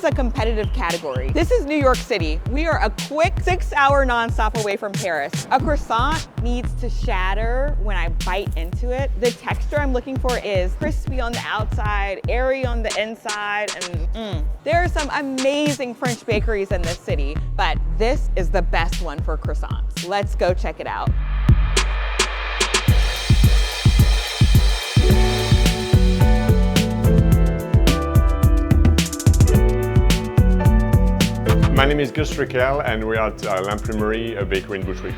a competitive category. This is New York City. We are a quick 6-hour nonstop away from Paris. A croissant needs to shatter when I bite into it. The texture I'm looking for is crispy on the outside, airy on the inside, and there are some amazing French bakeries in this city, but this is the best one for croissants. Let's go check it out. My name is Gus Reckel and we're at L'Imprimerie, a bakery in Bushwick.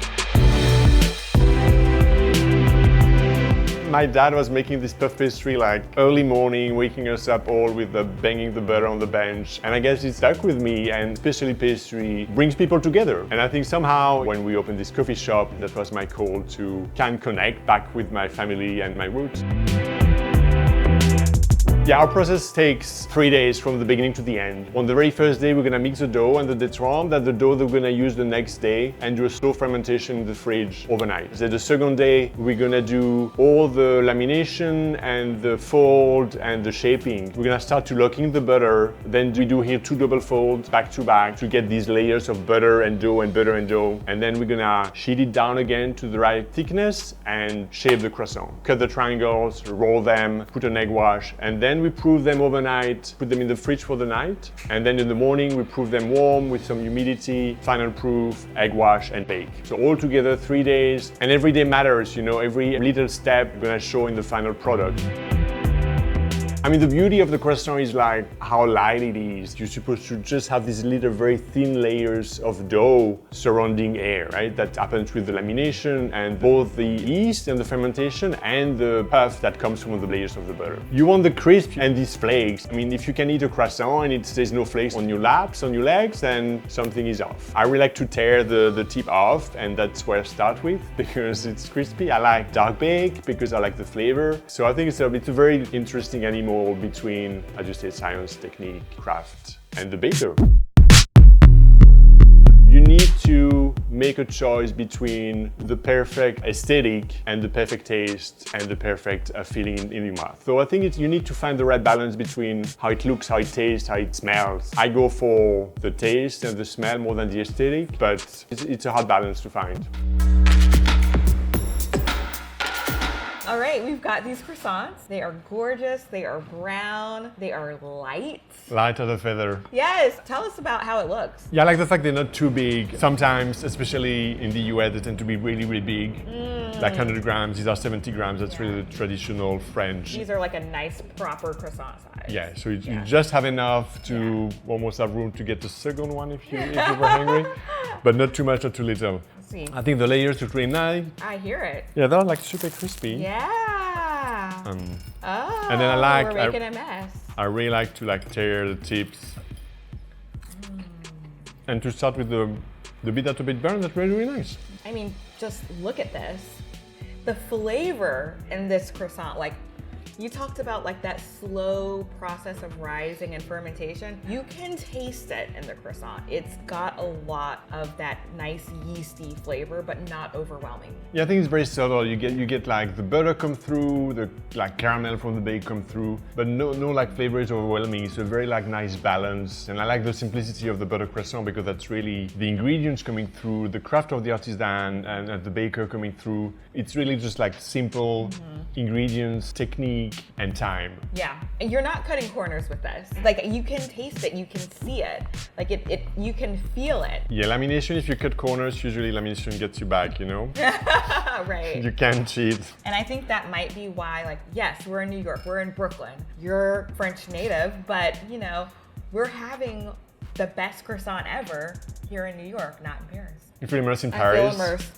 My dad was making this puff pastry like early morning, waking us up all with banging the butter on the bench. And I guess it stuck with me, and especially pastry brings people together. And I think somehow when we opened this coffee shop, that was my call to kind of connect back with my family and my roots. Yeah, our process takes 3 days from the beginning to the end. On the very first day, we're gonna mix the dough and the détrempe, that's the dough that we're gonna use the next day and do a slow fermentation in the fridge overnight. Then the second day, we're gonna do all the lamination and the fold and the shaping. We're gonna start to lock in the butter. Then we do here 2 double folds back to back to get these layers of butter and dough and butter and dough. And then we're gonna sheet it down again to the right thickness and shape the croissant. Cut the triangles, roll them, put an egg wash, and then we proof them overnight, put them in the fridge for the night, and then in the morning we proof them warm with some humidity, final proof, egg wash, and bake. So all together 3 days, and every day matters, you know, every little step gonna show in the final product. I mean, the beauty of the croissant is like how light it is. You're supposed to just have these little very thin layers of dough surrounding air, right? That happens with the lamination and both the yeast and the fermentation and the puff that comes from the layers of the butter. You want the crisp and these flakes. I mean, if you can eat a croissant and there's no flakes on your laps, on your legs, then something is off. I really like to tear the tip off, and that's where I start with because it's crispy. I like dark bake because I like the flavor. So I think it's a very interesting animal between, as you say, science, technique, craft, and the baker. You need to make a choice between the perfect aesthetic and the perfect taste and the perfect feeling in your mouth. So I think you need to find the right balance between how it looks, how it tastes, how it smells. I go for the taste and the smell more than the aesthetic, but it's a hard balance to find. All right, we've got these croissants. They are gorgeous, they are brown, they are light. Light as a feather. Yes, tell us about how it looks. Yeah, I like the fact they're not too big. Sometimes, especially in the US, they tend to be really, really big. Like 100 grams, these are 70 grams. That's really the traditional French. These are like a nice, proper croissant size. Yeah, so you just have enough to almost have room to get the second one if you were hungry, but not too much, not too little. See. I think the layers look really nice. I hear it. Yeah, they're like super crispy. Yeah. And then we're making a mess. I really like to tear the tips. And to start with the bit that's a bit burned, that's really, really nice. I mean, just look at this. The flavor in this croissant, like you talked about that slow process of rising and fermentation. You can taste it in the croissant. It's got a lot of that nice yeasty flavor, but not overwhelming. Yeah, I think it's very subtle. You get like the butter come through, the caramel from the bake come through, but no flavor is overwhelming. It's a very nice balance. And I like the simplicity of the butter croissant because that's really the ingredients coming through, the craft of the artisan and the baker coming through. It's really just simple ingredients, technique, and time. Yeah, and you're not cutting corners with this. You can taste it, you can see it. You can feel it. Yeah, lamination, if you cut corners, usually lamination gets you back, you know? Right. You can't cheat. And I think that might be why, yes, we're in New York, we're in Brooklyn. You're French native, but we're having the best croissant ever here in New York, not in Paris. You feel immersed in Paris? I feel immersed.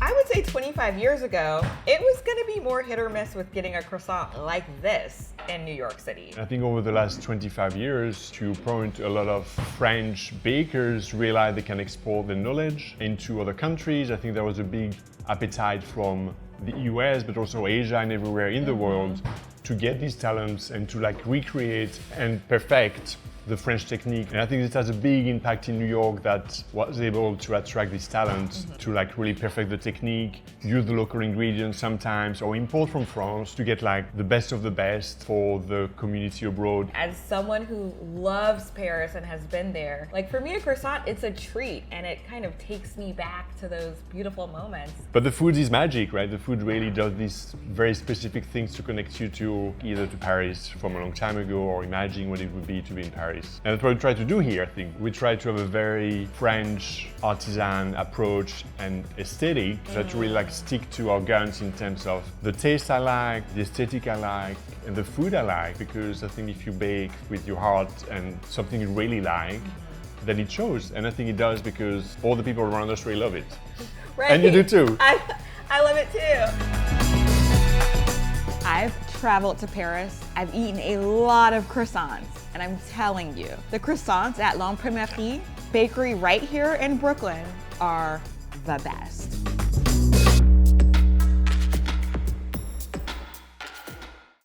I would say 25 years ago, it was going to be more hit or miss with getting a croissant like this in New York City. I think over the last 25 years, to your point, a lot of French bakers realized they can export their knowledge into other countries. I think there was a big appetite from the US, but also Asia and everywhere in the world to get these talents and to recreate and perfect the French technique. And I think this has a big impact in New York that was able to attract this talent to like really perfect the technique, use the local ingredients sometimes, or import from France to get like the best of the best for the community abroad. As someone who loves Paris and has been there, like for me a croissant, it's a treat and it kind of takes me back to those beautiful moments. But the food is magic, right? The food really does these very specific things to connect you to either to Paris from a long time ago or imagine what it would be to be in Paris. And that's what we try to do here, I think. We try to have a very French artisan approach and aesthetic, try to really like stick to our guns in terms of the taste I like, the aesthetic I like, and the food I like, because I think if you bake with your heart and something you really like, then it shows. And I think it does because all the people around us really love it. Right. And you do too. I love it too. I've traveled to Paris. I've eaten a lot of croissants. And I'm telling you, the croissants at L'Imprimerie bakery right here in Brooklyn are the best.